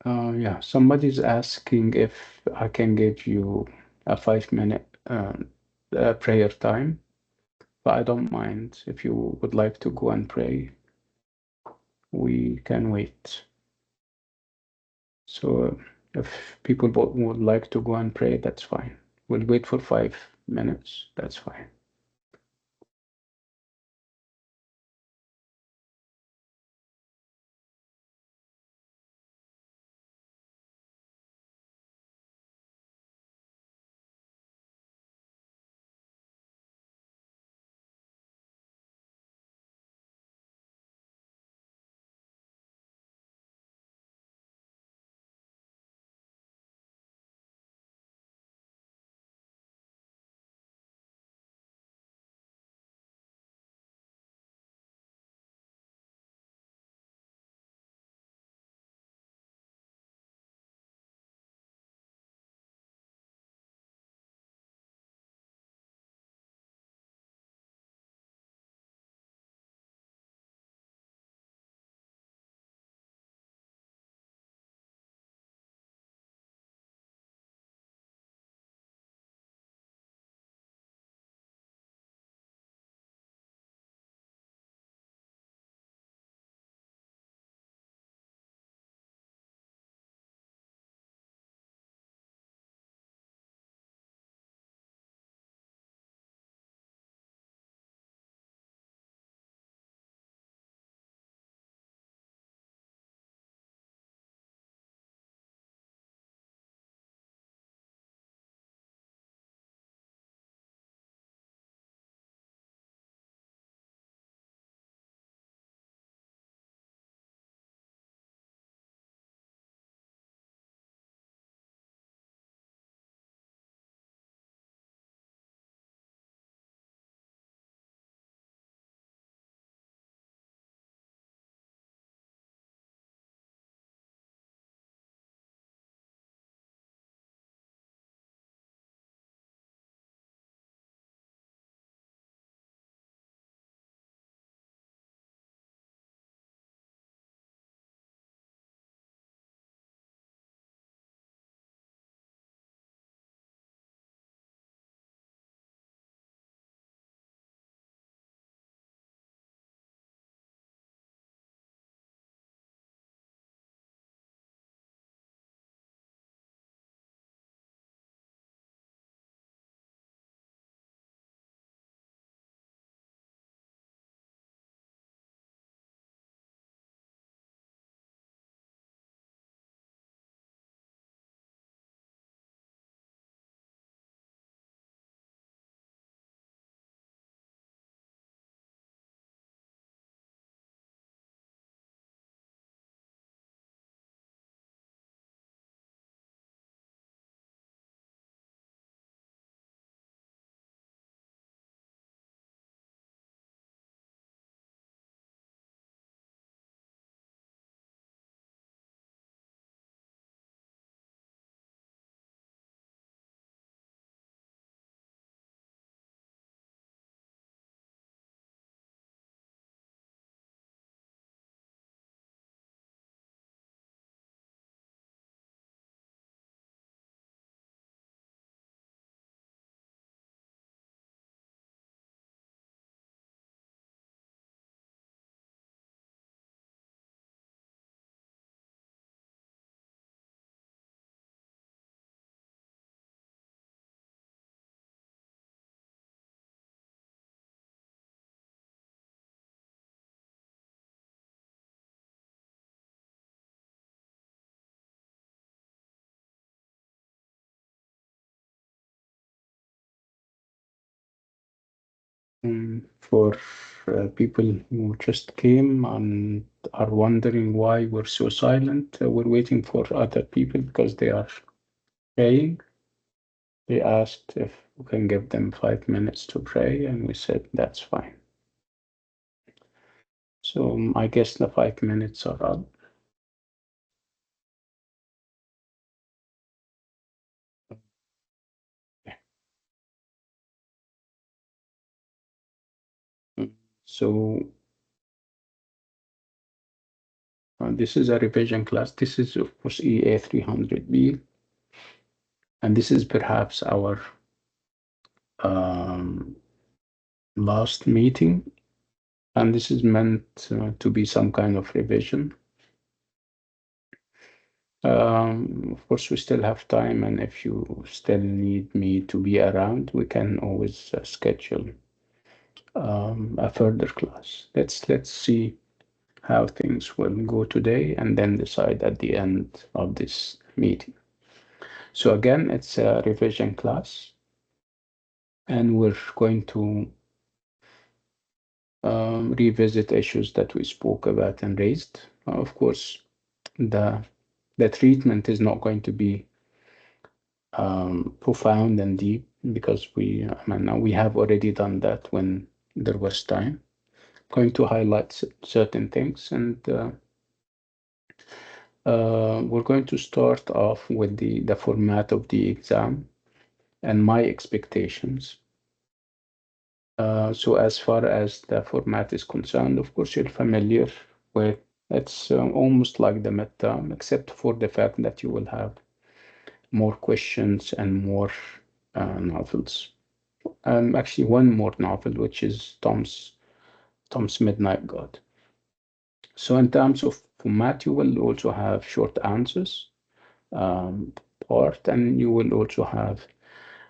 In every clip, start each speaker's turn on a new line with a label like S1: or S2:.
S1: Yeah, somebody's asking if I can give you a 5 minute prayer time, but I don't mind. If you would like to go and pray, we can wait. So if people would like to go and pray, that's fine. We'll wait for 5 minutes. That's fine. For people who just came and are wondering why we're so silent, we're waiting for other people because they are praying. They asked if we can give them 5 minutes to pray, and we said that's fine. So I guess the 5 minutes are up. So This is a revision class. This is, of course, EA300B, and this is perhaps our um, last meeting, and this is meant to be some kind of revision. Of course, we still have time, and if you still need me to be around, we can always schedule a further class. Let's see how things will go today, and then decide at the end of this meeting. So again, it's a revision class, and we're going to revisit issues that we spoke about and raised. Of course, the treatment is not going to be profound and deep, because we have already done that when there was time. Going to highlight certain things, and we're going to start off with the format of the exam and my expectations. So as far as the format is concerned, of course, you're familiar with it's almost like the midterm, except for the fact that you will have more questions and more novels. Actually, one more novel, which is Tom's Midnight God. So in terms of format, you will also have short answers part, and you will also have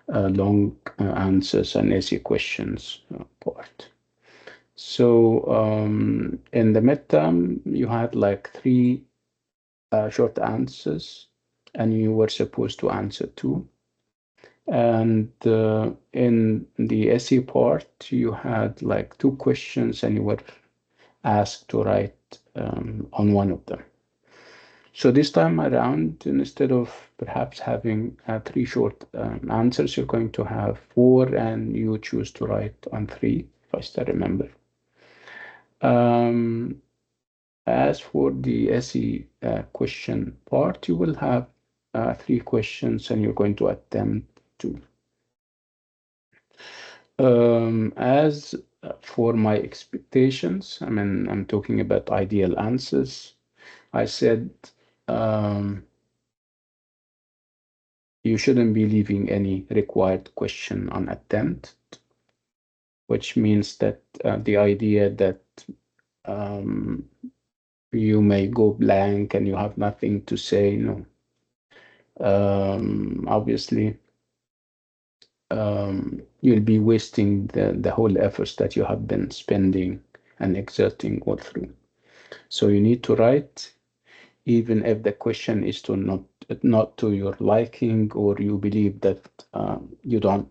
S1: long answers and essay questions part. So in the midterm, you had like three short answers, and you were supposed to answer two. And in the essay part, you had like two questions, and you were asked to write on one of them. So this time around, instead of perhaps having three short answers, you're going to have four, and you choose to write on three, if I still remember. As for the essay question part, you will have three questions, and you're going to attempt to. As for my expectations, I'm talking about ideal answers. I said you shouldn't be leaving any required question unattempted, which means that the idea that um, you may go blank and you have nothing to say, no. Obviously, you'll be wasting the whole efforts that you have been spending and exerting all through. So you need to write, even if the question is not to your liking, or you believe that you don't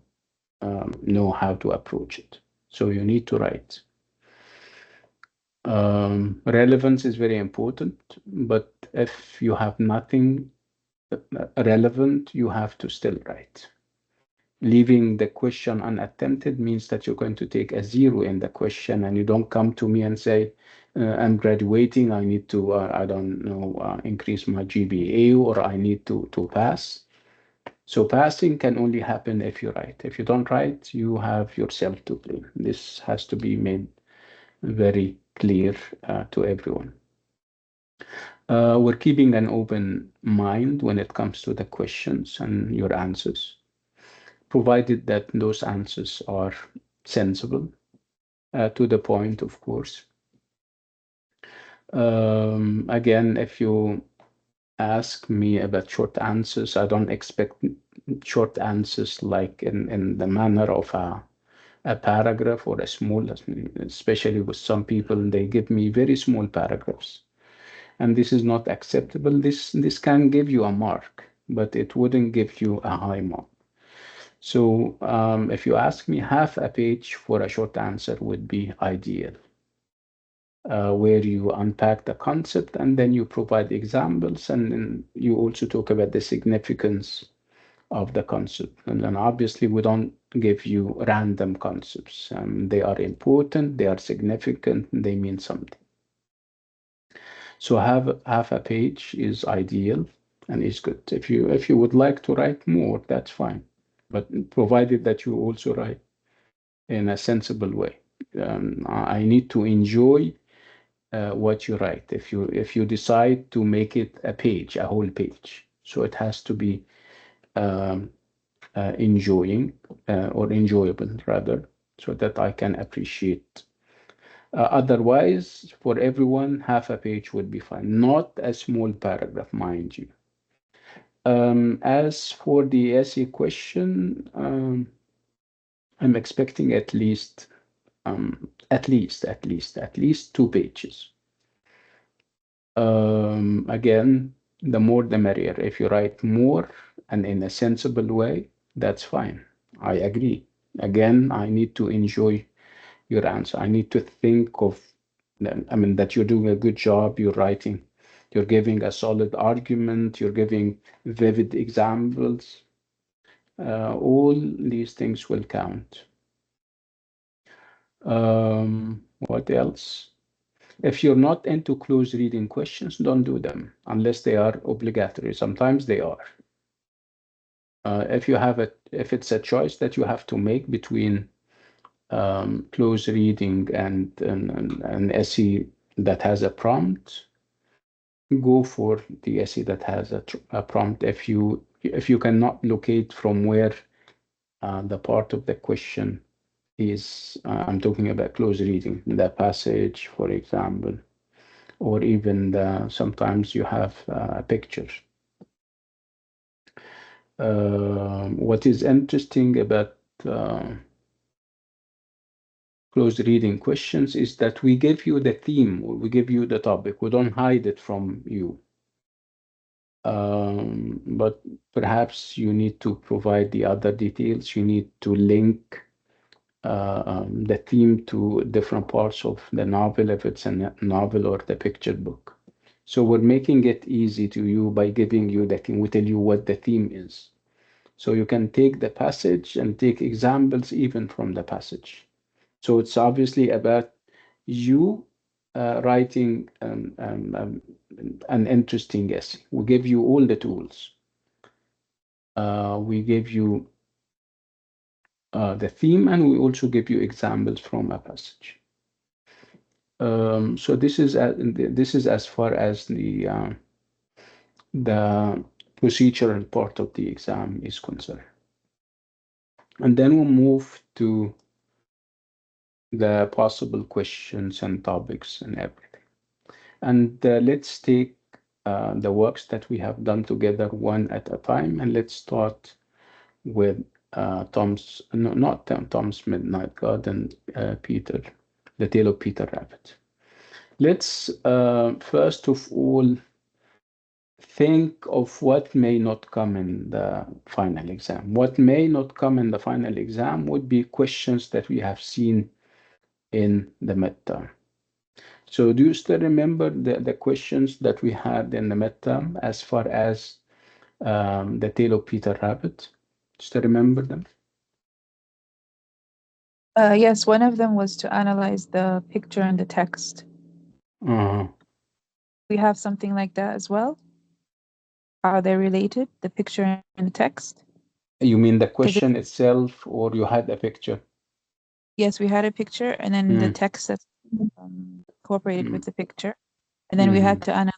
S1: know how to approach it. So you need to write. Relevance is very important, but if you have nothing relevant, you have to still write. Leaving the question unattempted means that you're going to take a zero in the question, and you don't come to me and say, I'm graduating, I need to, I don't know, increase my GPA, or I need to pass. So passing can only happen if you write. If you don't write, you have yourself to blame. This has to be made very clear to everyone. We're keeping an open mind when it comes to the questions and your answers, provided that those answers are sensible, to the point, of course. Again, if you ask me about short answers, I don't expect short answers like in the manner of a paragraph or a small, especially with some people, they give me very small paragraphs. And this is not acceptable. This can give you a mark, but it wouldn't give you a high mark. So if you ask me, half a page for a short answer would be ideal, where you unpack the concept, and then you provide examples, and then you also talk about the significance of the concept. And then obviously we don't give you random concepts. They are important, they are significant, they mean something. So half a page is ideal and is good. If you would like to write more, that's fine, but provided that you also write in a sensible way. I need to enjoy what you write. If you decide to make it a page, a whole page, so it has to be um, enjoying or enjoyable rather, so that I can appreciate. Otherwise, for everyone, half a page would be fine. Not a small paragraph, mind you. As for the essay question, I'm expecting at least 2 pages. Again, the more the merrier. If you write more and in a sensible way, that's fine. I agree. Again, I need to enjoy your answer. I need to think of, I mean, that you're doing a good job, you're writing, you're giving a solid argument, you're giving vivid examples. All these things will count. What else? If you're not into close reading questions, don't do them unless they are obligatory. Sometimes they are. If it's a choice that you have to make between close reading and an essay that has a prompt, go for the essay that has a prompt. If you cannot locate from where the part of the question is, I'm talking about close reading, the passage, for example, or even sometimes you have a picture. What is interesting about close reading questions is that we give you the theme, or we give you the topic. We don't hide it from you. But perhaps you need to provide the other details. You need to link the theme to different parts of the novel, if it's a novel or the picture book. So we're making it easy to you by giving you the theme. We tell you what the theme is. So you can take the passage and take examples even from the passage. So it's obviously about you writing an interesting essay. We give you all the tools. We give you the theme, and we also give you examples from a passage. So this is as far as the procedural part of the exam is concerned. And then we'll move to the possible questions and topics and everything. And let's take the works that we have done together one at a time. And let's start with Tom's Midnight Garden, Peter, The Tale of Peter Rabbit. Let's first of all think of what may not come in the final exam. What may not come in the final exam would be questions that we have seen in the midterm. So do you still remember the questions that we had in the midterm as far as the Tale of Peter Rabbit? Still remember them?
S2: Yes, one of them was to analyze the picture and the text. We have something like that as well? Are they related, the picture and the text?
S1: You mean the question itself, or you had a picture?
S2: Yes, we had a picture, and then the text that's incorporated with the picture. And then we had to analyze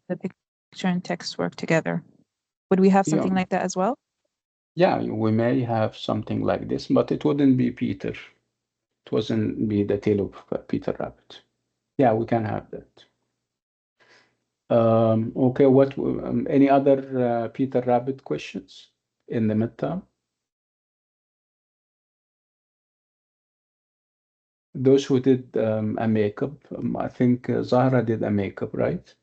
S2: the picture and text work together. Would we have something like that as well?
S1: Yeah, we may have something like this, but it wouldn't be Peter. It wasn't be the Tale of Peter Rabbit. Yeah, we can have that. Okay, what any other Peter Rabbit questions in the midterm? Those who did a makeup, I think Zahra did a makeup, right?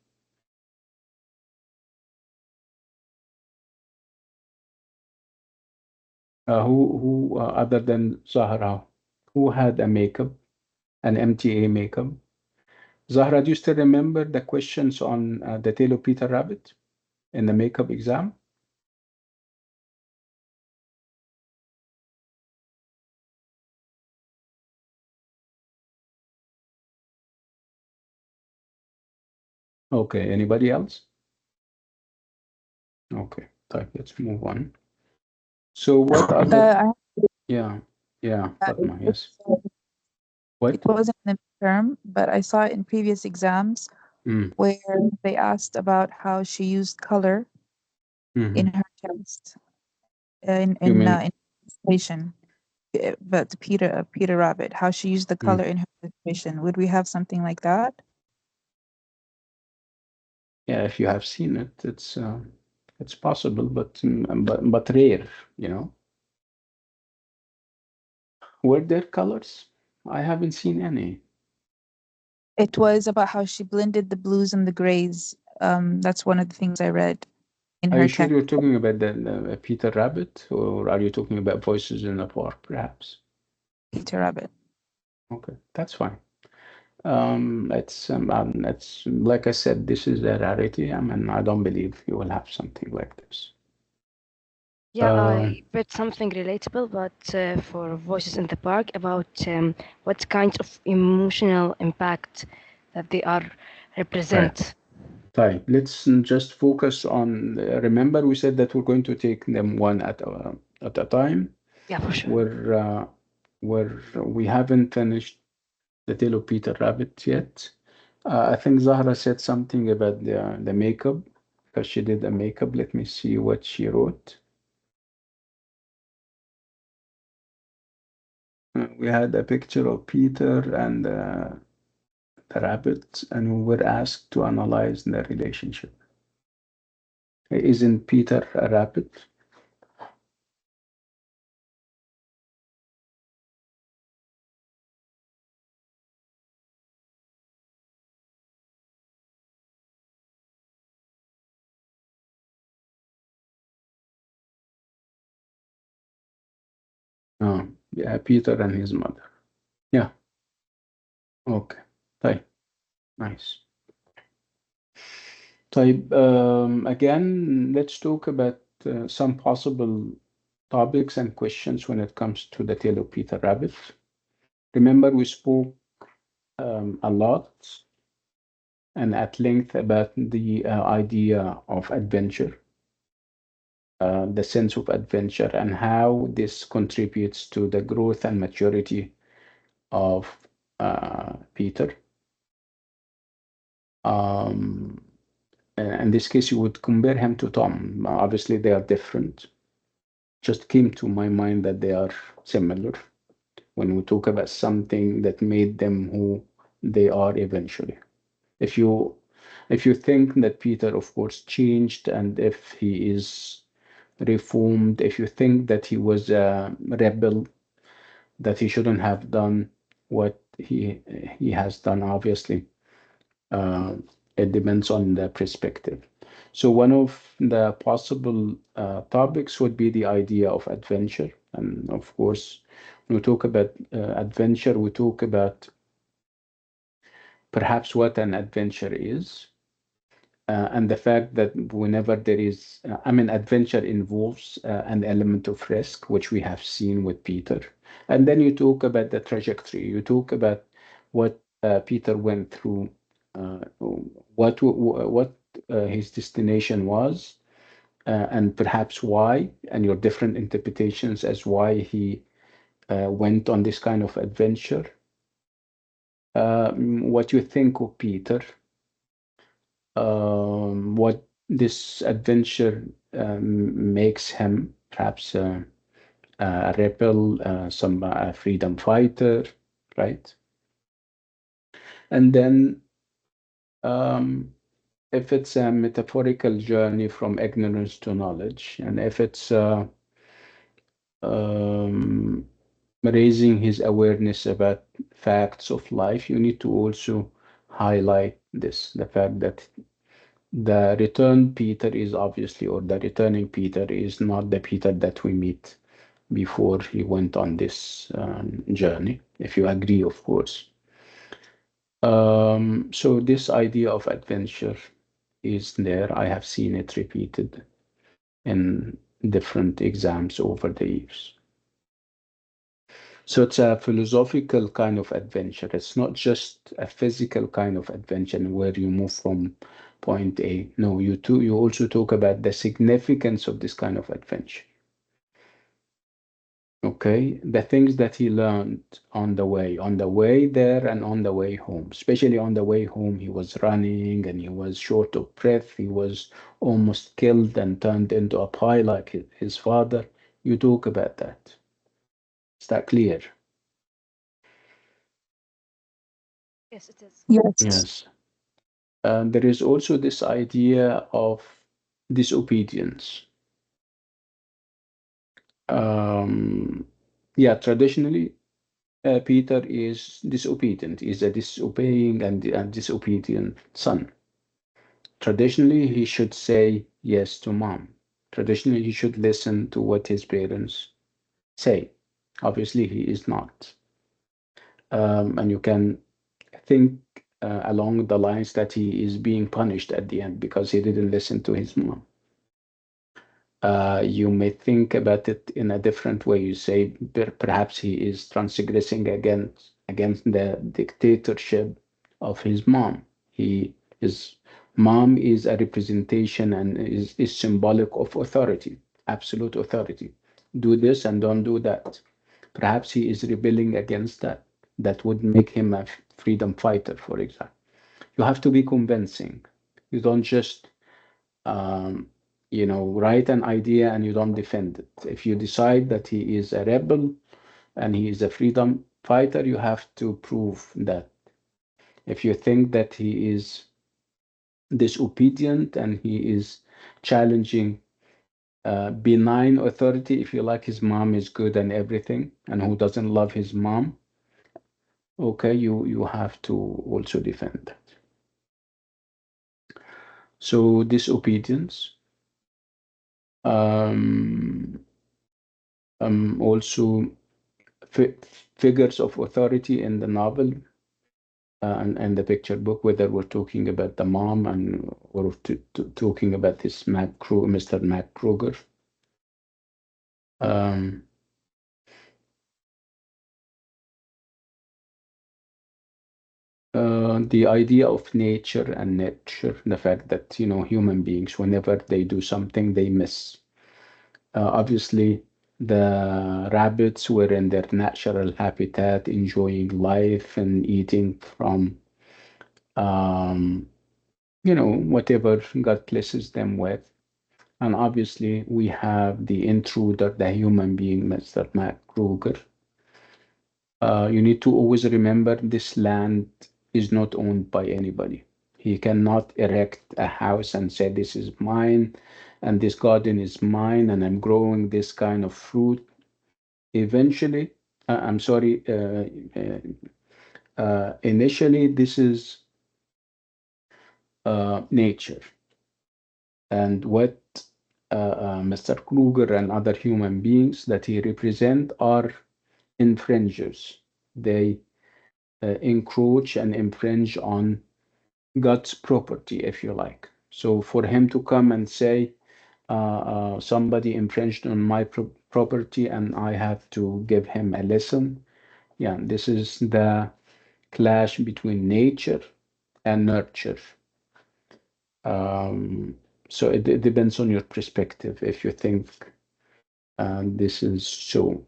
S1: Who other than Zahra, who had a makeup, an MTA makeup? Zahra, do you still remember the questions on the Tale of Peter Rabbit in the makeup exam? Okay, anybody else? Okay, type, let's move on. So what other, yeah, Fatma, yes. What?
S2: It wasn't in the term, but I saw it in previous exams
S1: Mm.
S2: where they asked about how she used color in
S1: Hmm.
S2: her text in
S1: You
S2: in
S1: mean,
S2: uh, in illustration. But Peter Rabbit, how she used the
S1: mm,
S2: color in her illustration. Would we have something like that?
S1: yeah, if you have seen it, it's possible, but rare, you know. Were there colors? I haven't seen any.
S2: It was about how she blended the blues and the grays. That's one of the things I read in
S1: Are you
S2: her
S1: sure
S2: text.
S1: you're talking about the Peter Rabbit, or are you talking about Voices in the Park, perhaps?
S2: Peter Rabbit.
S1: Okay, that's fine. It's like I said, this is a rarity. I mean, I don't believe you will have something like this.
S3: Yeah,
S1: Um,
S3: I read something relatable, but for Voices in the Park about what kind of emotional impact that they are
S1: right.
S3: represent.
S1: Right. Let's just focus on. Remember, we said that we're going to take them one at a time.
S3: Yeah, for sure.
S1: We're uh, we haven't finished the Tale of Peter Rabbit yet. I think Zahra said something about the makeup because she did the makeup. Let me see what she wrote. We had a picture of Peter and the rabbit, and we were asked to analyze the relationship. Isn't Peter a rabbit? Yeah, Peter and his mother. Yeah, okay. طيب, nice. طيب, again, let's talk about some possible topics and questions when it comes to the tale of Peter Rabbit. Remember, we spoke a lot and at length about the idea of adventure, the sense of adventure, and how this contributes to the growth and maturity of Peter. Um, in this case, you would compare him to Tom. Obviously, they are different. Just came to my mind that they are similar when we talk about something that made them who they are eventually. If you if you think that Peter, of course, changed, and if he is reformed, if you think that he was a rebel, that he shouldn't have done what he has done, obviously, uh, it depends on the perspective. So one of the possible topics would be the idea of adventure. And of course, when we talk about adventure, we talk about perhaps what an adventure is, and the fact that whenever there is, I mean, adventure involves an element of risk, which we have seen with Peter. And then you talk about the trajectory. You talk about what Peter went through, what his destination was, and perhaps why, and your different interpretations as why he went on this kind of adventure. What you think of Peter, what this adventure makes him, perhaps a rebel, some a freedom fighter, right? And then um, if it's a metaphorical journey from ignorance to knowledge, and if it's um, raising his awareness about facts of life, you need to also highlight this, the fact that the return Peter is obviously, or the returning Peter is not the Peter that we meet before he went on this journey, if you agree, of course. So this idea of adventure is there. I have seen it repeated in different exams over the years. So it's a philosophical kind of adventure. It's not just a physical kind of adventure where you move from point A. No, you also talk about the significance of this kind of adventure. Okay, the things that he learned on the way there and on the way home, especially on the way home, he was running and he was short of breath. He was almost killed and turned into a pie like his father. You talk about that. Is that clear?
S3: Yes, it is.
S2: Yes.
S1: Yes. There is also this idea of disobedience. Yeah, traditionally, Peter is disobedient, is a disobeying and disobedient son. Traditionally, he should say yes to mom. Traditionally, he should listen to what his parents say. Obviously, he is not. And you can think along the lines that he is being punished at the end because he didn't listen to his mom. You may think about it in a different way. You say perhaps he is transgressing against the dictatorship of his mom. His mom is a representation and is symbolic of authority, absolute authority. Do this and don't do that. Perhaps he is rebelling against that. That would make him a freedom fighter, for example. You have to be convincing. You don't just write an idea and you don't defend it. If you decide that he is a rebel and he is a freedom fighter, you have to prove that. If you think that he is disobedient and he is challenging benign authority, if you like, his mom is good and everything, and who doesn't love his mom, okay, you have to also defend that. So disobedience. Um, also figures of authority in the novel and the picture book, whether we're talking about the mom and or talking about this Mr. Mac Kruger. Um, the idea of nature and nurture, the fact that human beings, whenever they do something, they miss. Obviously, the rabbits were in their natural habitat, enjoying life and eating from whatever God blesses them with. And obviously, we have the intruder, the human being, Mr. Matt Kruger. You need to always remember this land is not owned by anybody. He cannot erect a house and say, this is mine, and this garden is mine, and I'm growing this kind of fruit. Eventually, I'm sorry, initially, this is nature. And what Mr. Kruger and other human beings that he represent are infringers. They encroach and infringe on God's property, if you like. So for him to come and say, somebody infringed on my property and I have to give him a lesson. Yeah, this is the clash between nature and nurture. Um, so it depends on your perspective if you think this is so.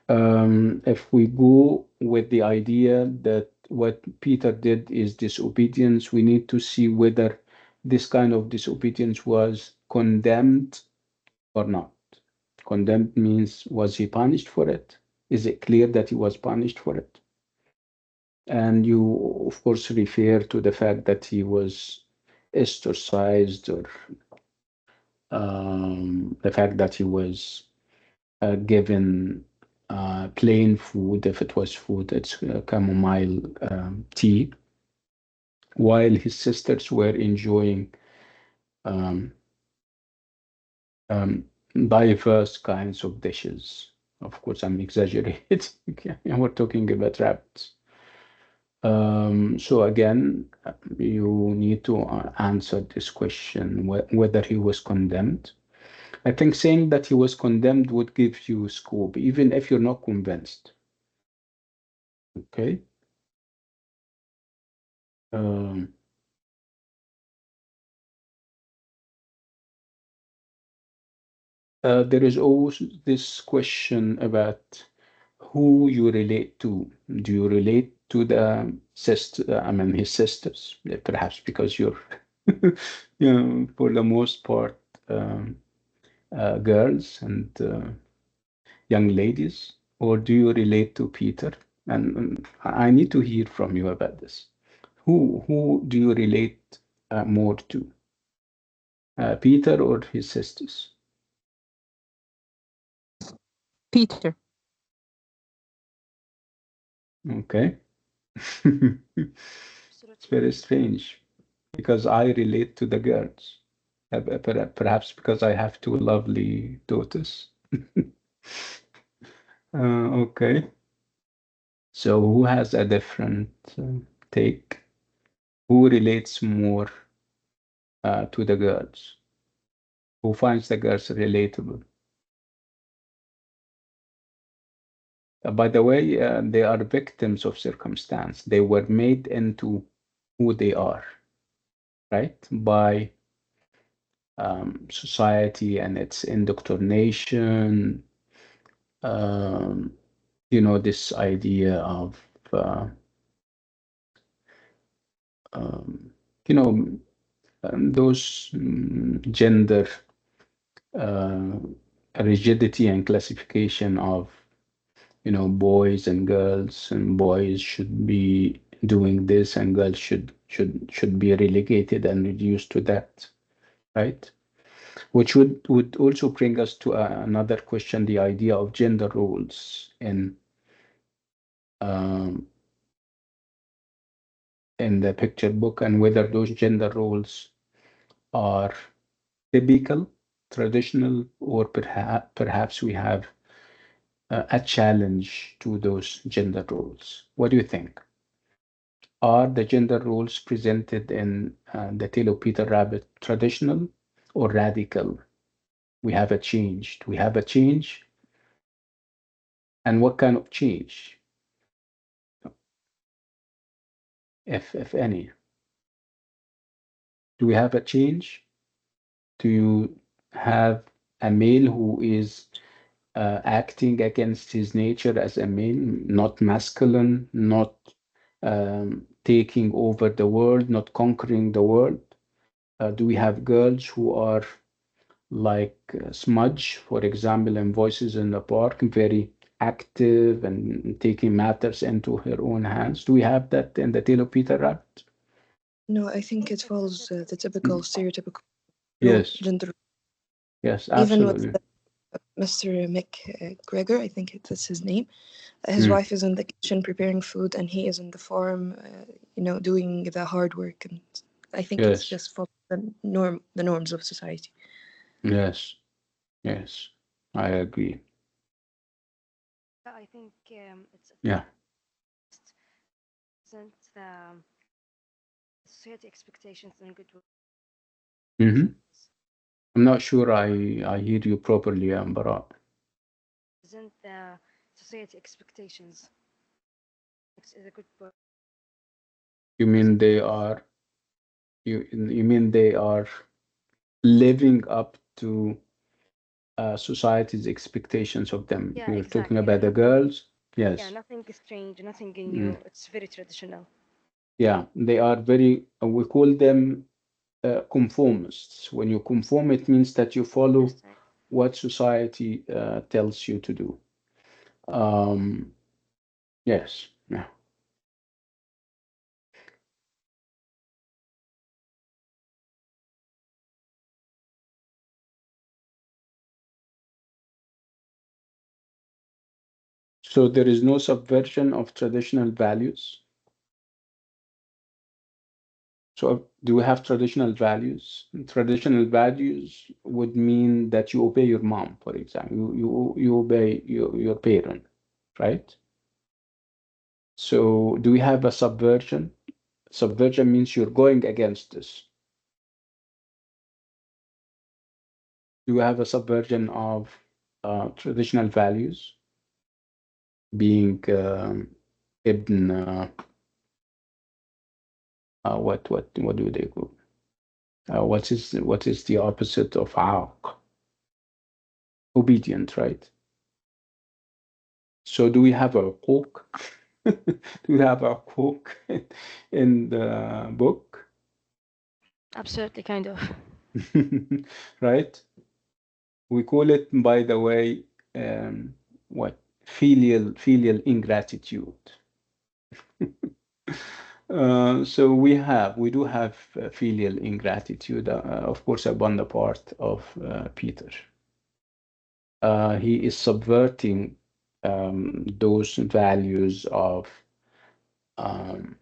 S1: If we go with the idea that what Peter did is disobedience, we need to see whether this kind of disobedience was condemned or not. Condemned means, was he punished for it? Is it clear that he was punished for it? And you, of course, refer to the fact that he was ostracized or the fact that he was given plain food. If it was food, it's chamomile tea, while his sisters were enjoying um, um, diverse kinds of dishes. Of course, I'm exaggerating. We're talking about rabbits. So again, you need to answer this question, whether he was condemned. I think saying that he was condemned would give you scope, even if you're not convinced. Okay. Um, there is always this question about who you relate to. Do you relate to the sister? I mean, his sisters, perhaps because you're, for the most part, um, girls and young ladies, or do you relate to Peter? And I need to hear from you about this. Who do you relate more to, Peter or his sisters?
S2: Peter.
S1: Okay. It's very strange because I relate to the girls. Perhaps because I have two lovely daughters. Okay. So who has a different take? Who relates more to the girls? Who finds the girls relatable? By the way, they are victims of circumstance. They were made into who they are, right? By society and its indoctrination. Um, this idea of, um, you know, those gender uh, rigidity and classification of, boys and girls, and boys should be doing this and girls should be relegated and reduced to that, right? Which would also bring us to another question, the idea of gender roles um, in the picture book, and whether those gender roles are typical, traditional, or perhaps we have a challenge to those gender roles. What do you think? Are the gender roles presented in the Tale of Peter Rabbit traditional or radical? We have a change. We have a change, and what kind of change, if any? Do we have a change? Do you have a male who is acting against his nature as a male, not masculine, not taking over the world, not conquering the world? Do we have girls who are like Smudge, for example, in Voices in the Park, very active and taking matters into her own hands? Do we have that in the Tale of Peter Rabbit?
S4: No, I think it follows the typical stereotypical
S1: Yes,
S4: gender.
S1: yes,
S4: Even with
S1: absolutely.
S4: Mr. McGregor, I think that's his name. His wife is in the kitchen preparing food, and he is in the farm, doing the hard work. And I think it's
S1: Yes,
S4: just for the norms of society.
S1: yes, yes, I agree.
S3: I think it's
S1: Yeah.
S3: isn't the society expectations in a good way.
S1: Mm-hmm. I'm not sure I hear you properly, Barat.
S3: Isn't the society expectations is a good word.
S1: You mean they are you mean they are living up to society's expectations of them?
S3: Yeah,
S1: You're talking
S3: exactly.
S1: about the girls?
S3: Yeah,
S1: Yes.
S3: nothing is strange, nothing new.
S1: Mm.
S3: It's very traditional.
S1: Yeah, they are very, we call them conformists. When you conform, it means that you follow
S3: Yes,
S1: what society tells you to do. Um, yes, yeah. So there is no subversion of traditional values. So do we have traditional values? Traditional values would mean that you obey your mom, for example. You obey your parent, right? So do we have a subversion? Subversion means you're going against this. Do we have a subversion of traditional values? Being ibn what do they call? What is the opposite of عاق? obedient, right? So do we have a cook? Do we have a cook in the book?
S3: Absolutely, kind of.
S1: Right? We call it, by the way, what? Filial ingratitude. So we do have filial ingratitude, of course, upon the part of Peter. He is subverting those values of, um,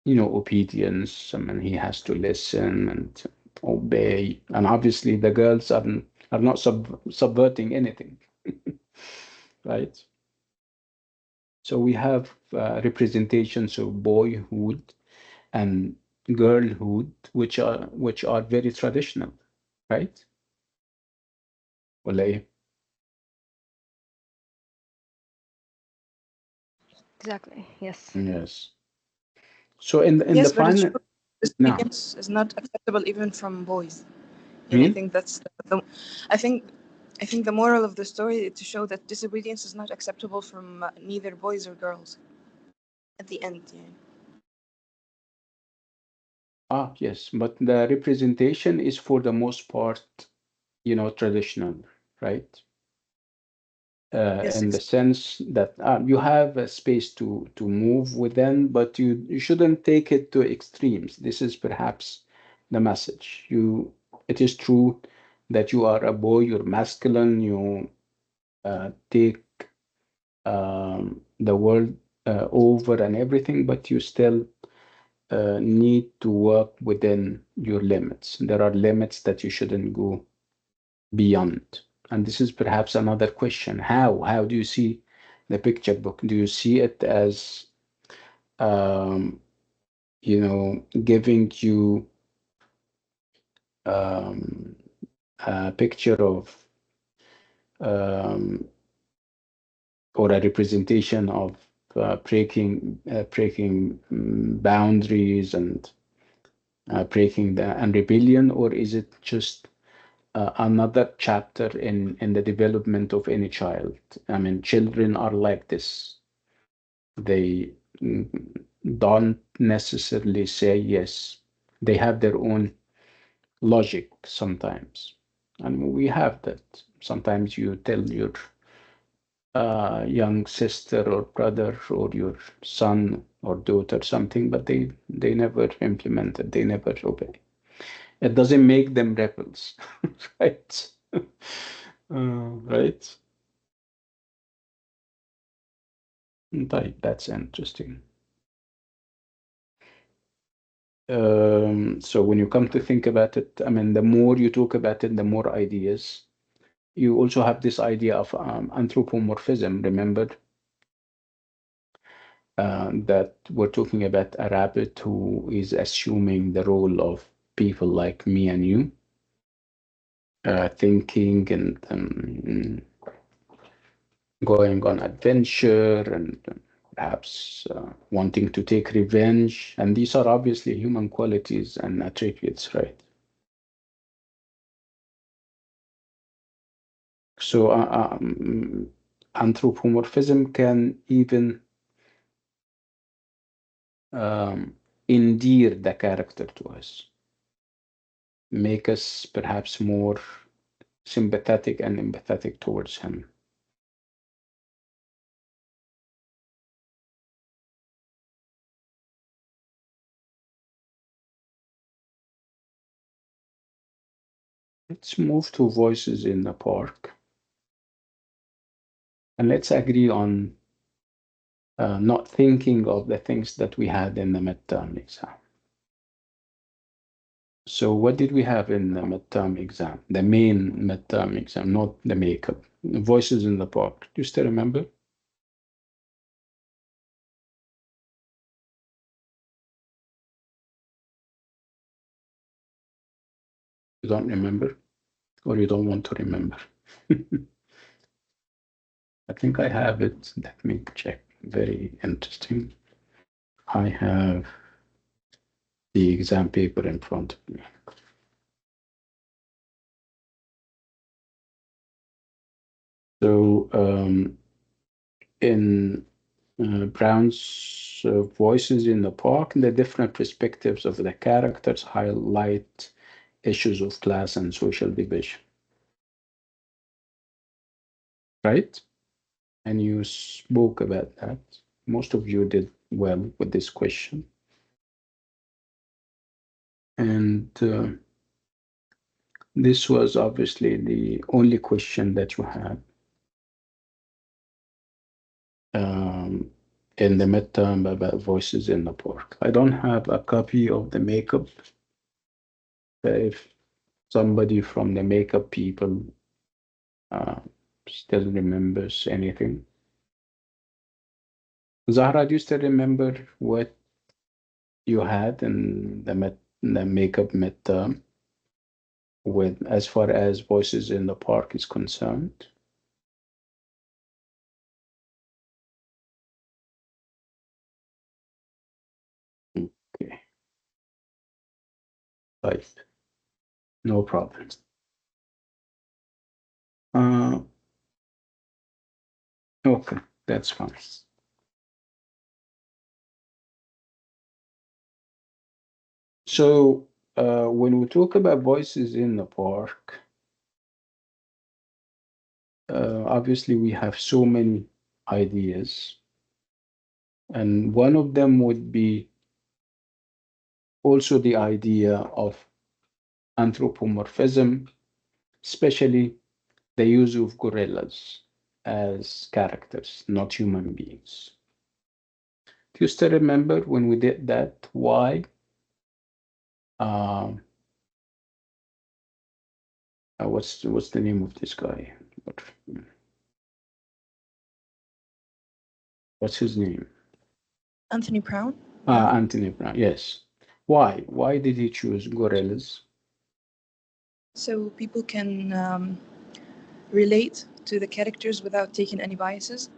S1: obedience. I mean, he has to listen and obey, and obviously the girls are not subverting anything, right? So we have representations of boyhood and girlhood, which are very traditional, right? ولا إيه؟
S3: Exactly, yes.
S1: Yes. So in the
S4: Yes, but it
S1: final,
S4: shows
S1: now,
S4: disobedience is not acceptable even from boys. And I
S1: mean,
S4: think that's I think I think the moral of the story is to show that disobedience is not acceptable from neither boys or girls. At the end, yeah.
S1: yes, but the representation is for the most part, traditional, right?
S4: Yes,
S1: In the sense that you have a space to move within, but you shouldn't take it to extremes. This is perhaps the message. It is true that you are a boy, you're masculine, you take the world over and everything, but you still need to work within your limits. There are limits that you shouldn't go beyond. And this is perhaps another question. How do you see the picture book? Do you see it as, um, giving you a picture of, um, or a representation of breaking boundaries and breaking and rebellion, or is it just another chapter in the development of any child? I mean, children are like this. They don't necessarily say yes. They have their own logic sometimes. And we have that. Sometimes you tell your young sister or brother or your son or daughter something, but they never implement it. They never obey. It doesn't make them rebels, right? Right. Right. That's interesting. So when you come to think about it, I mean, the more you talk about it, the more ideas. You also have this idea of anthropomorphism. Remember that we're talking about a rabbit who is assuming the role of people like me and you, thinking and going on adventure and perhaps wanting to take revenge. And these are obviously human qualities and attributes, right? So anthropomorphism can even um, endear the character to us, make us perhaps more sympathetic and empathetic towards him. Let's move to voices in the park, and let's agree on not thinking of the things that we had in the midterm exam. So what did we have in the midterm exam? The main midterm exam, not the makeup. Voices in the park. Do you still remember? You don't remember, or you don't want to remember? I think I have it. Let me check. Very interesting. I have the exam paper in front of me. So in Brown's Voices in the Park, the different perspectives of the characters highlight issues of class and social division. Right? And you spoke about that. Most of you did well with this question. And this was obviously the only question that you had in the midterm about Voices in the Park. I don't have a copy of the makeup. If somebody from the makeup people still remembers anything. Zahra, do you still remember what you had in the makeup midterm with as far as Voices in the Park is concerned? Okay, right. No problem. Okay, that's fine. So when we talk about Voices in the Park, obviously we have so many ideas, and one of them would be also the idea of anthropomorphism, especially the use of gorillas as characters, not human beings. Do you still remember when we did that? Why? What's the name of this guy? What's his name?
S4: Anthony Brown.
S1: Anthony Brown. Yes. Why? Why did he choose gorillas?
S4: So people can relate to the characters without taking any biases,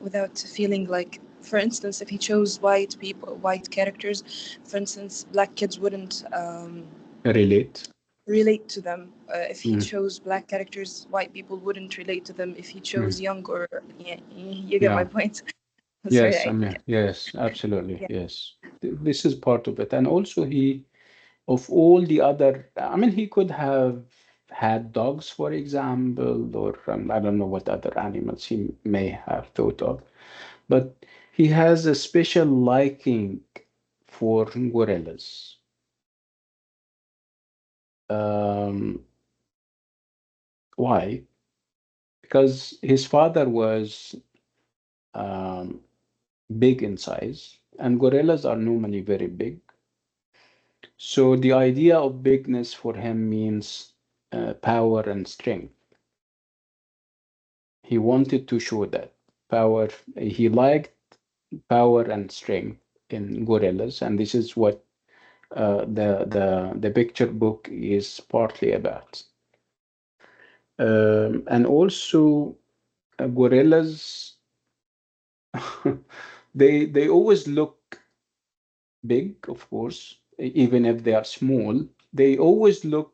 S4: without feeling like, for instance, if he chose white characters, for instance, black kids wouldn't relate to them. If he chose black characters, white people wouldn't relate to them. If he chose young or you get my point.
S1: Yes,
S4: Sorry,
S1: I mean, yes, absolutely,
S4: yeah.
S1: yes. This is part of it, and also of all the other, I mean, he could have had dogs, for example, or I don't know what other animals he may have thought of, but he has a special liking for gorillas. Why? Because his father was big in size, and gorillas are normally very big. So the idea of bigness for him means power and strength. He wanted to show that power. He liked power and strength in gorillas, and this is what the picture book is partly about. And also, gorillas, they always look big, of course, even if they are small. They always look,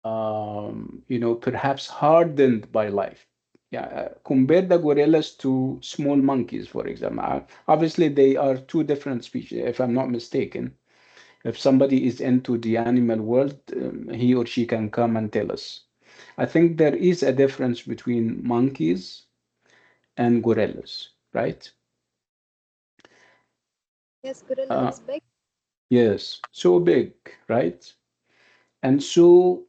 S1: perhaps hardened by life. Yeah, compare the gorillas to small monkeys, for example. Obviously, they are two different species, if I'm not mistaken. If somebody is into the animal world, he or she can come and tell us. I think there is a difference between monkeys and gorillas, right?
S3: Yes, gorilla is big.
S1: Yes, so big, right? And so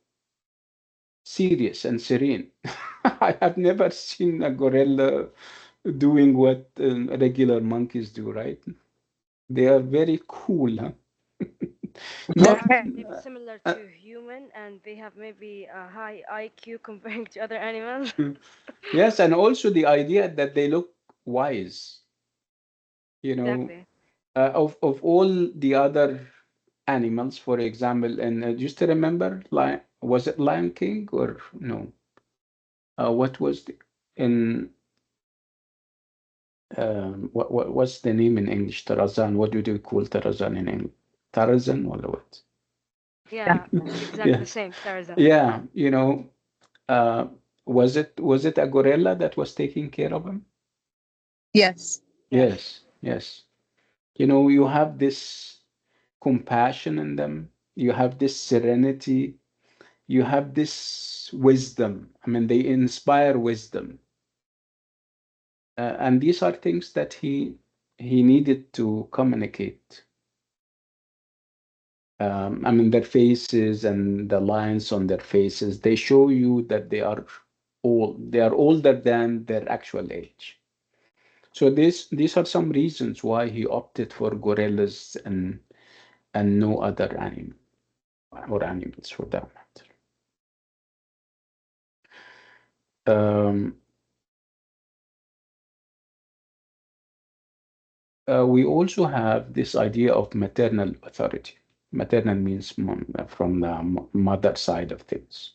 S1: serious and serene. I have never seen a gorilla doing what regular monkeys do, right? They are very cool, huh?
S3: They
S1: Not,
S3: are maybe similar to human, and they have maybe a high IQ comparing to other animals.
S1: yes, and also the idea that they look wise, you know,
S3: Exactly.
S1: of all the other animals, for example, and just to remember, was it Lion King or no? What was in what's the name in English? Tarzan. What do they call Tarzan in English? Tarzan or what?
S3: Yeah, exactly
S1: Yeah,
S3: the same. Tarzan.
S1: yeah. Was it a gorilla that was taking care of him?
S2: Yes.
S1: Yes, yes. You have this compassion in them. You have this serenity. You have this wisdom. I mean, they inspire wisdom. And these are things that he needed to communicate. I mean, their faces and the lines on their faces, they show you that they are older than their actual age. So these are some reasons why he opted for gorillas and no other animal or animals for that matter. We also have this idea of maternal authority. Maternal means from the mother side of things.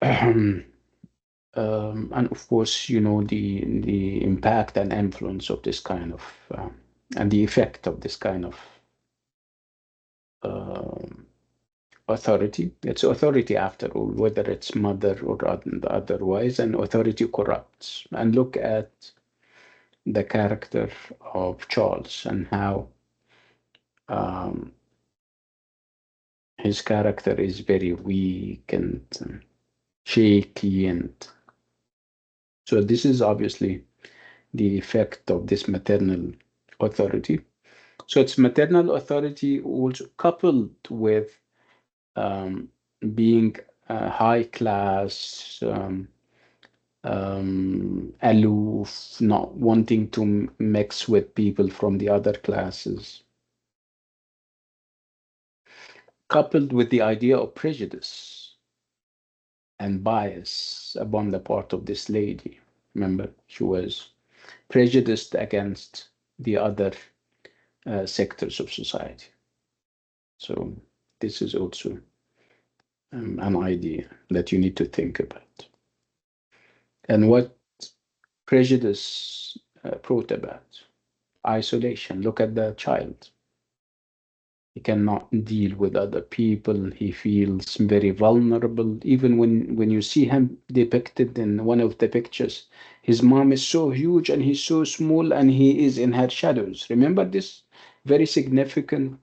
S1: And of course, the impact and influence of this kind of and the effect of this kind of authority. It's authority after all, whether it's mother or otherwise, and authority corrupts. And look at the character of Charles and how his character is very weak and shaky, and so this is obviously the effect of this maternal authority. So it's maternal authority also coupled with being high class, aloof, not wanting to mix with people from the other classes, coupled with the idea of prejudice and bias upon the part of this lady. Remember, she was prejudiced against the other sectors of society. So this is also an idea that you need to think about. And what prejudice brought about? Isolation. Look at the child. He cannot deal with other people. He feels very vulnerable. Even when you see him depicted in one of the pictures, his mom is so huge and he's so small and he is in her shadows. Remember this very significant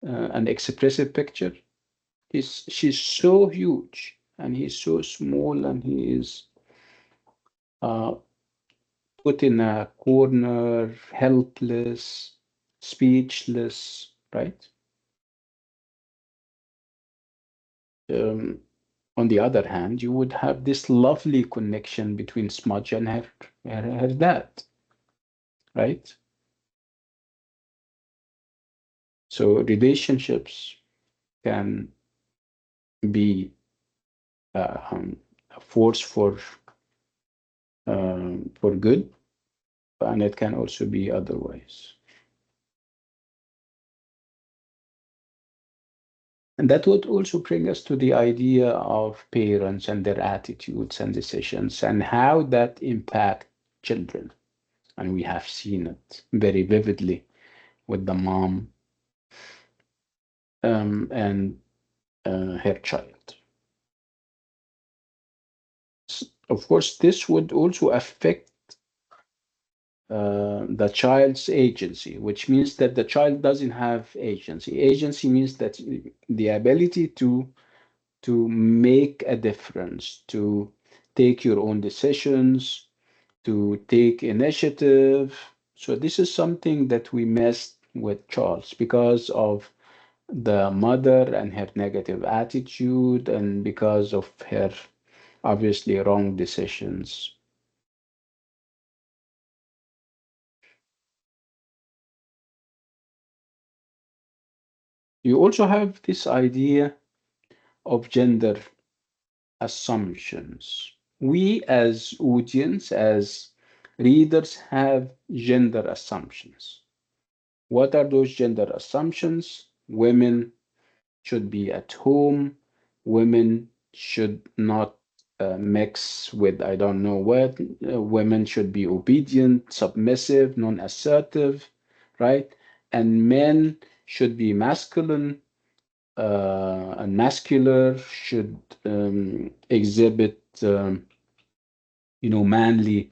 S1: and expressive picture? She's so huge and he's so small and he is uh, put in a corner, helpless, speechless, right? On the other hand, you would have this lovely connection between Smudge and her dad, right? So relationships can be a force for good, and it can also be otherwise. And that would also bring us to the idea of parents and their attitudes and decisions and how that impact children. And we have seen it very vividly with the mom and her child. Of course, this would also affect the child's agency, which means that the child doesn't have agency. Agency means that the ability to make a difference, to take your own decisions, to take initiative. So this is something that we missed with Charles because of the mother and her negative attitude and because of her obviously wrong decisions. You also have this idea of gender assumptions. We as audience, as readers, have gender assumptions. What are those gender assumptions? Women should be at home. Women should not mix with I don't know what. Women should be obedient, submissive, non-assertive, right? And men should be masculine, and muscular, should exhibit, manly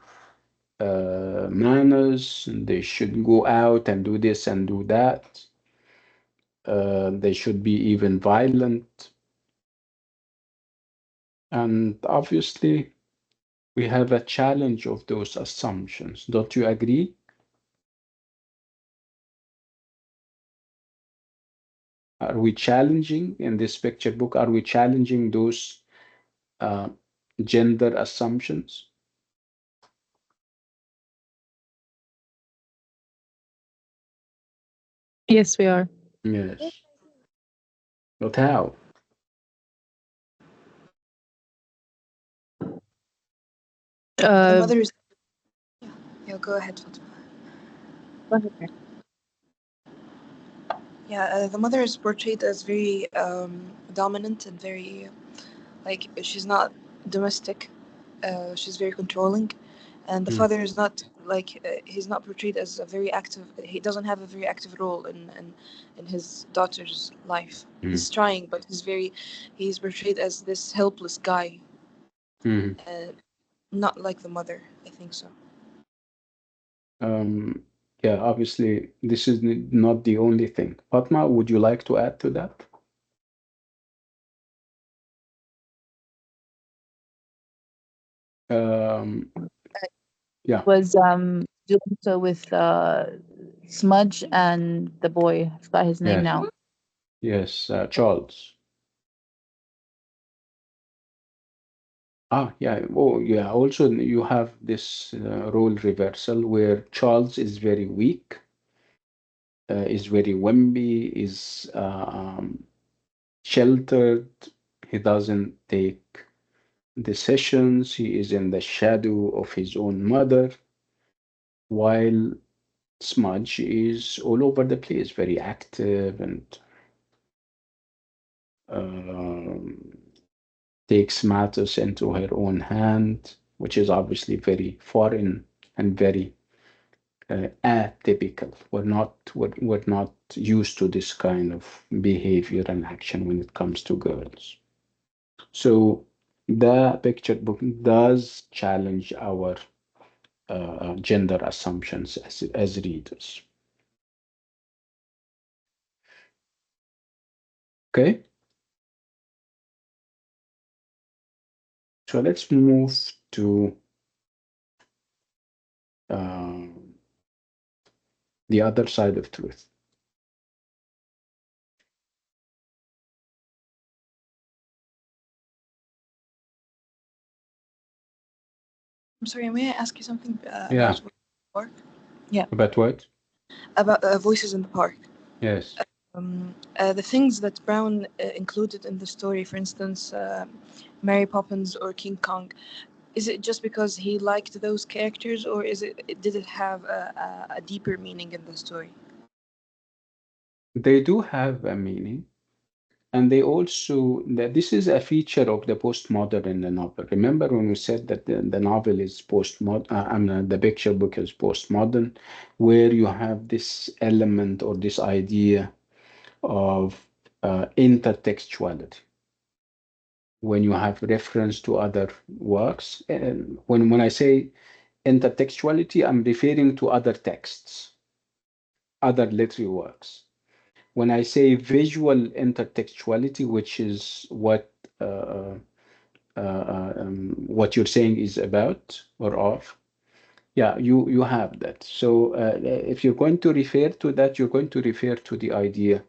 S1: manners. They should go out and do this and do that. They should be even violent. And obviously, we have a challenge of those assumptions. Don't you agree? Are we challenging in this picture book? Are we challenging those uh, gender assumptions?
S2: Yes, we are.
S1: Yes. But how?
S4: The mother is. Yeah, go ahead, Fatima. Yeah, the mother is portrayed as very dominant and very, like, she's not domestic. She's very controlling, and the father is not like he's not portrayed as a very active. He doesn't have a very active role in his daughter's life. He's trying, but he's portrayed as this helpless guy. Not like the mother. I think so.
S1: Yeah, obviously, this is not the only thing. Fatma, would you like to add to that? Yeah.
S2: Was doing so with Smudge and the boy. I forgot his name
S1: Yes.
S2: now.
S1: Yes, Charles. Yeah. Oh, yeah. Also, you have this role reversal where Charles is very weak, is very wimpy, is sheltered. He doesn't take decisions. He is in the shadow of his own mother, while Smudge is all over the place, very active and um, takes matters into her own hand, which is obviously very foreign and very atypical. We're not used to this kind of behavior and action when it comes to girls. So the picture book does challenge our gender assumptions as readers. Okay, so let's move to uh, the other side of truth.
S4: I'm sorry. May I ask you something
S1: Yeah.
S4: about Voices in the Park? Yeah,
S1: About what?
S4: about Voices in the Park.
S1: Yes.
S4: The things that Brown included in the story, for instance, Mary Poppins or King Kong, is it just because he liked those characters, or did it have a deeper meaning in the story?
S1: They do have a meaning, and they also that this is a feature of the postmodern in the novel. Remember when we said that the novel is postmodern, the picture book is postmodern, where you have this element or this idea of intertextuality. When you have reference to other works, and when I say intertextuality, I'm referring to other texts, other literary works. When I say visual intertextuality, which is what you're saying is about or of, yeah, you have that. So if you're going to refer to that, you're going to refer to the idea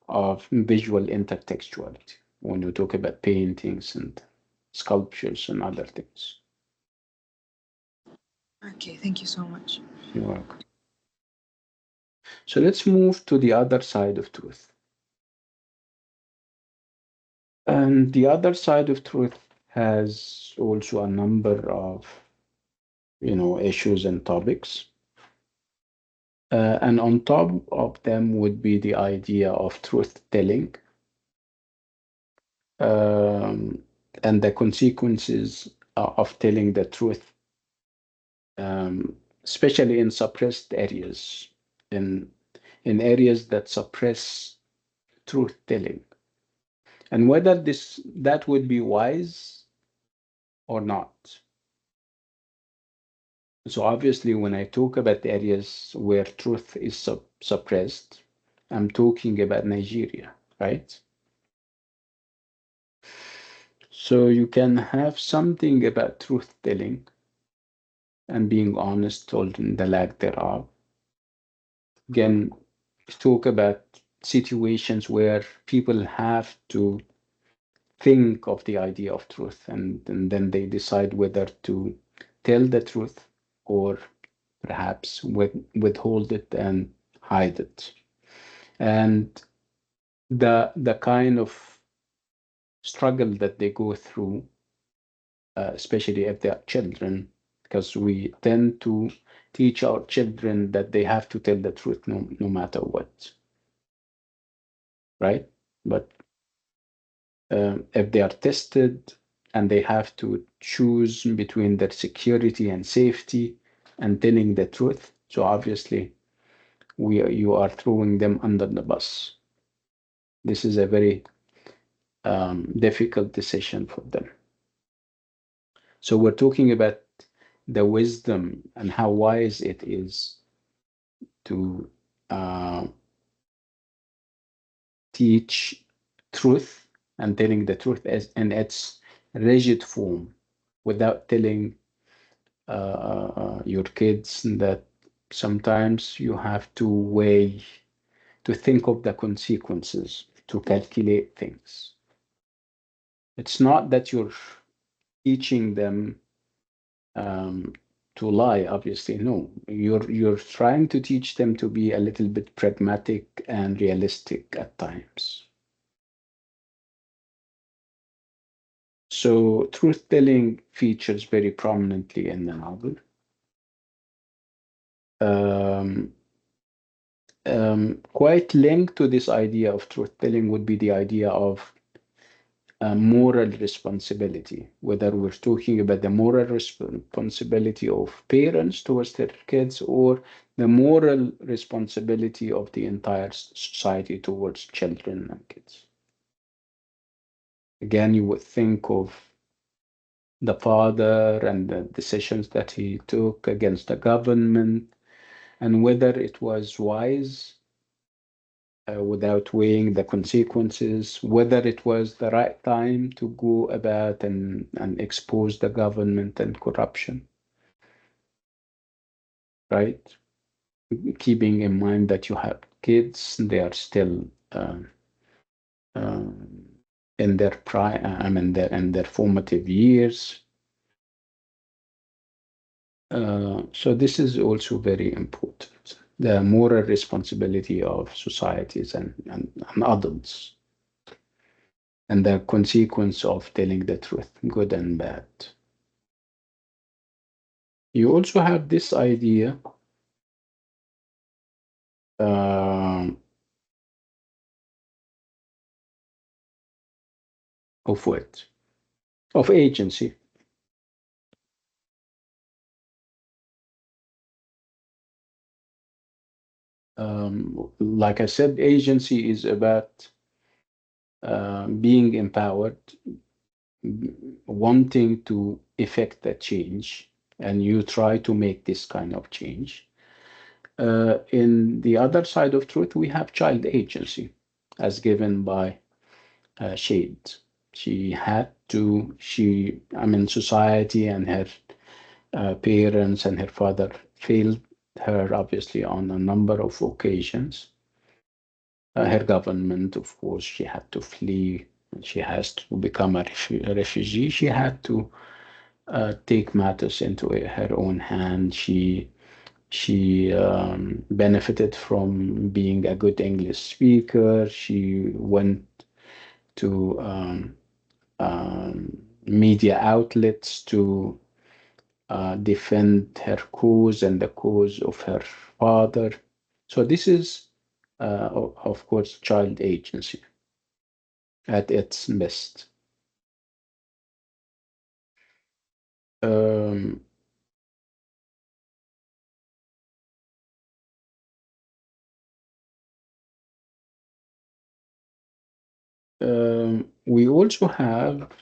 S1: of visual intertextuality when you talk about paintings and sculptures and other things.
S4: Okay, thank you so much.
S1: You're welcome. So let's move to the other side of truth. And the other side of truth has also a number of, issues and topics. And on top of them would be the idea of truth telling, and the consequences of telling the truth, especially in suppressed areas, in areas that suppress truth telling. and whether that would be wise or not. So obviously, when I talk about areas where truth is suppressed, I'm talking about Nigeria, right? So you can have something about truth telling and being honest, told in the lack thereof. Again, talk about situations where people have to think of the idea of truth, and then they decide whether to tell the truth or perhaps withhold it and hide it. And the kind of struggle that they go through, especially if they are children, because we tend to teach our children that they have to tell the truth no matter what, right? But if they are tested and they have to choose between their security and safety and telling the truth, so obviously you are throwing them under the bus. This is a very difficult decision for them. So we're talking about the wisdom and how wise it is to teach truth and telling the truth as in its rigid form without telling your kids that sometimes you have to weigh, to think of the consequences, to calculate things. It's not that you're teaching them to lie, obviously. No, you're trying to teach them to be a little bit pragmatic and realistic at times. So truth telling features very prominently in the novel. Quite linked to this idea of truth telling would be the idea of moral responsibility, whether we're talking about the moral responsibility of parents towards their kids or the moral responsibility of the entire society towards children and kids. Again, you would think of the father and the decisions that he took against the government and whether it was wise without weighing the consequences, whether it was the right time to go about and expose the government and corruption, right? Keeping in mind that you have kids, they are still uh, in their prime, I mean, in their formative years. So this is also very important. The moral responsibility of societies and adults, and the consequence of telling the truth, good and bad. You also have this idea of what? Of agency. Like I said, agency is about being empowered, wanting to effect a change, and you try to make this kind of change. In the other side of truth, we have child agency, as given by Shade. She had to, I mean, society and her parents and her father failed her, obviously, on a number of occasions. Her government, of course, she had to flee. She has to become a refugee. She had to take matters into her own hand. She benefited from being a good English speaker. She went to media outlets to defend her cause and the cause of her father. So this is, of course, child agency at its best. Um, We also have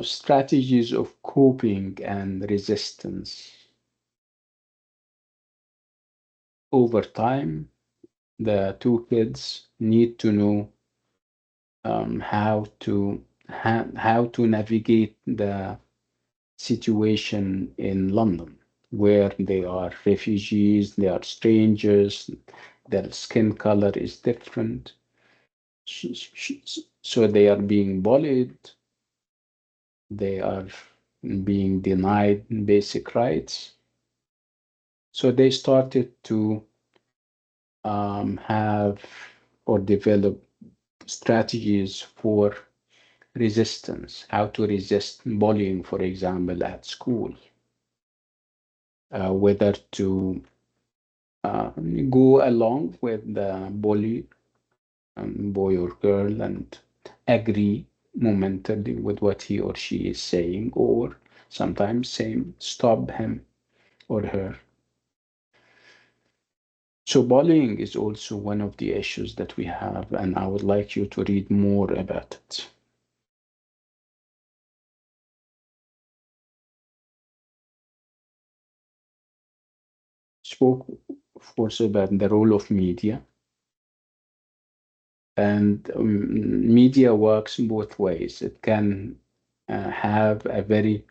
S1: strategies of coping and resistance. Over time, the two kids need to know how to navigate the situation in London, where they are refugees, they are strangers, their skin color is different. So they are being bullied, they are being denied basic rights. So they started to have or develop strategies for resistance, how to resist bullying, for example, at school, whether to go along with the bully, boy or girl, and agree momentarily with what he or she is saying, or sometimes saying, stop him or her. So bullying is also one of the issues that we have, and I would like you to read more about it. Spoke, of course, about the role of media. And media works both ways. It can have a very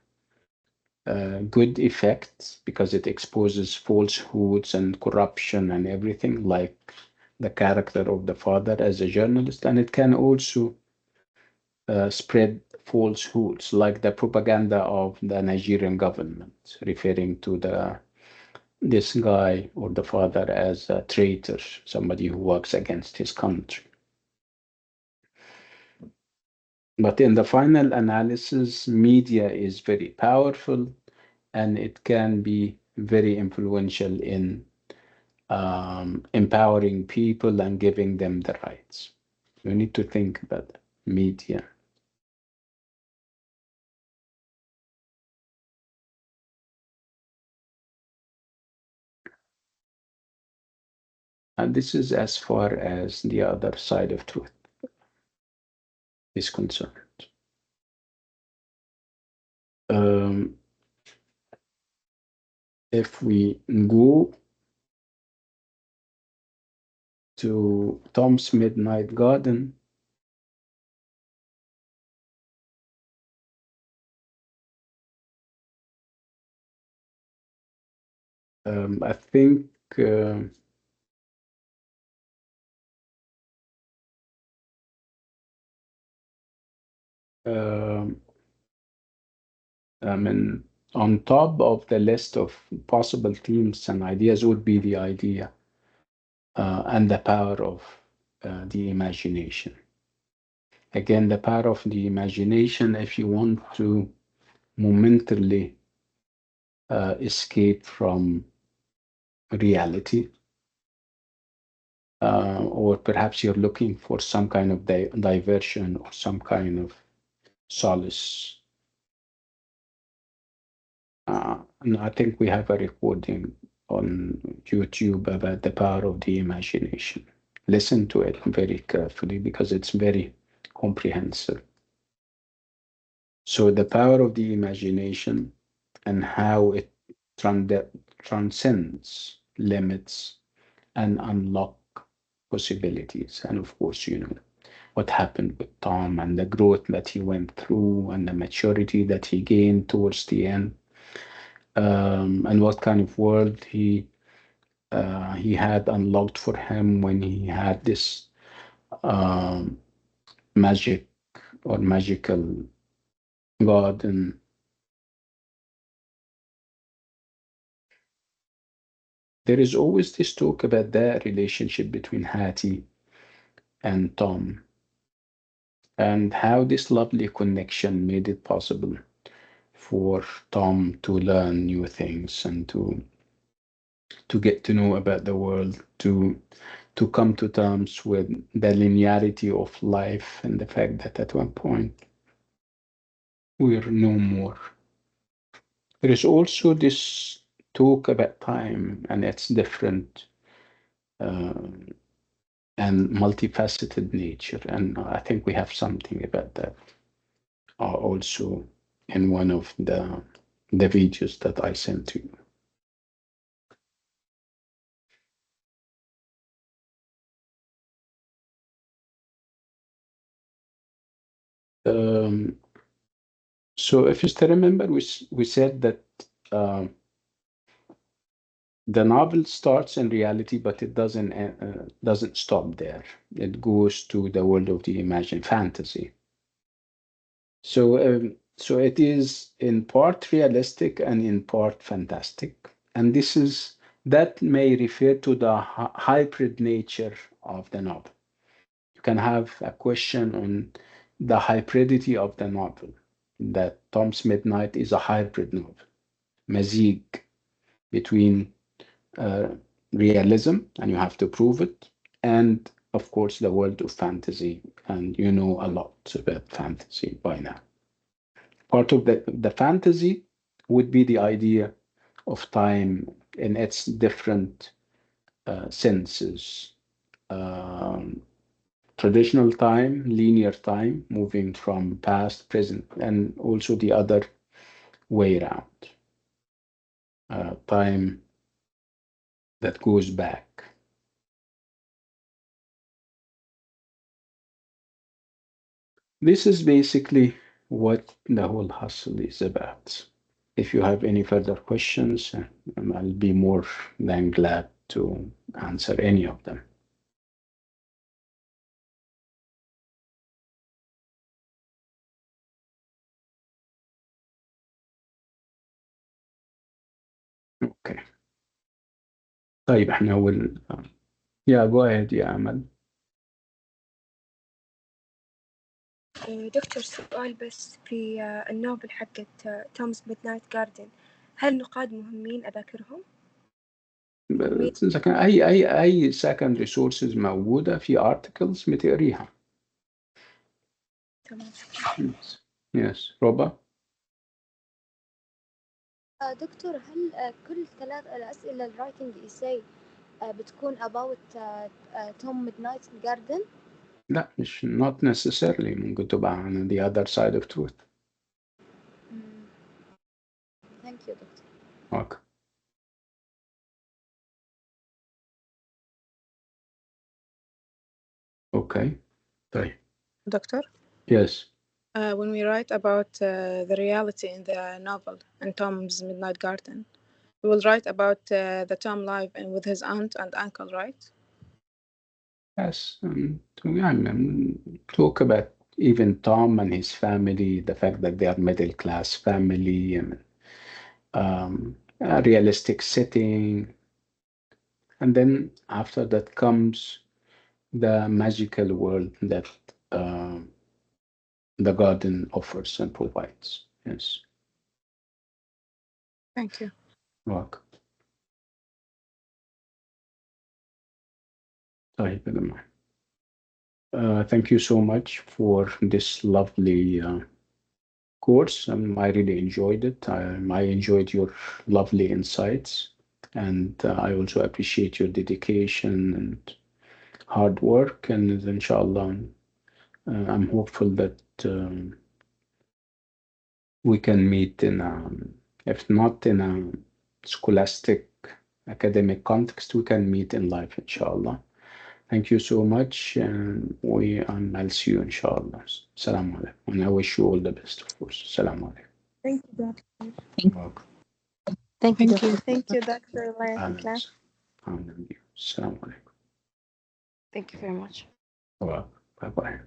S1: good effect because it exposes falsehoods and corruption and everything, like the character of the father as a journalist. And it can also spread falsehoods, like the propaganda of the Nigerian government, referring to this guy or the father as a traitor, somebody who works against his country. But in the final analysis, media is very powerful and it can be very influential in empowering people and giving them the rights. You need to think about that. Media. And this is as far as the other side of truth is concerned. Um, if we go to Tom's Midnight Garden, I think um, I mean, on top of the list of possible themes and ideas would be the idea and the power of the imagination. Again, the power of the imagination, if you want to momentarily escape from reality, or perhaps you're looking for some kind of diversion or some kind of solace. And I think we have a recording on YouTube about the power of the imagination. Listen to it very carefully because it's very comprehensive. So, the power of the imagination and how it transcends limits and unlock possibilities. And of course, what happened with Tom and the growth that he went through and the maturity that he gained towards the end, and what kind of world he had unlocked for him when he had this um, magic or magical garden. There is always this talk about the relationship between Hattie and Tom and how this lovely connection made it possible for Tom to learn new things and to get to know about the world, to come to terms with the linearity of life and the fact that at one point we're no more. There is also this talk about time and its different and multifaceted nature. And I think we have something about that also in one of the videos that I sent to you. So if you still remember, we said that the novel starts in reality, but it doesn't stop there. It goes to the world of the imagined fantasy. So it is in part realistic and in part fantastic, and that may refer to the hybrid nature of the novel. You can have a question on the hybridity of the novel. That Tom's Midnight is a hybrid novel, mazig between realism, and you have to prove it, and of course the world of fantasy, and you know a lot about fantasy by now. Part of the fantasy would be the idea of time in its different senses. Traditional time, linear time, moving from past, present, and also the other way around. Time that goes back. This is basically what the whole hustle is about. If you have any further questions, I'll be more than glad to answer any of them. Okay. طيب احنا yeah, go ahead يا أمل.
S5: دكتور سؤال بس في النوبل حقت تومز ميدنايت جاردن، هل نقاد مهمين أذاكرهم؟
S1: إذا كان أي secondary sources موجودة في articles بتقريها.
S5: تمام.
S1: Yes. روبا.
S6: دكتور، هل كل 3 الأسئلة الرايتنج إيساي بتكون about توم ميدنايت جاردن؟
S1: لا، مش not necessarily، ممكن تبقى عن the other side of truth.
S6: Thank you دكتور.
S1: Okay. Okay. طيب.
S4: Doctor?
S1: Yes.
S4: When we write about the reality in the novel in Tom's Midnight Garden, we will write about the Tom life and with his aunt and uncle, right?
S1: Yes. Talk about even Tom and his family, the fact that they are middle class family, and a realistic setting. And then after that comes the magical world that the garden offers and provides. Yes.
S4: Thank you.
S1: Welcome. طيب يا جماعة. Thank you so much for this lovely course. I really enjoyed it. I enjoyed your lovely insights, and I also appreciate your dedication and hard work. And inshallah, I'm hopeful that we can meet in if not in a scholastic academic context, we can meet in life, inshallah. Thank you so much, and I'll see you, inshallah. Assalamu alaikum. And I wish you all the best, of course. Assalamu alaikum.
S5: Thank you Doctor.
S1: You're welcome.
S3: Thank you.
S5: Thank you Doctor. الله يعطيك العافية.
S1: Assalamu alaikum.
S3: Thank you very much.
S1: Well, bye bye.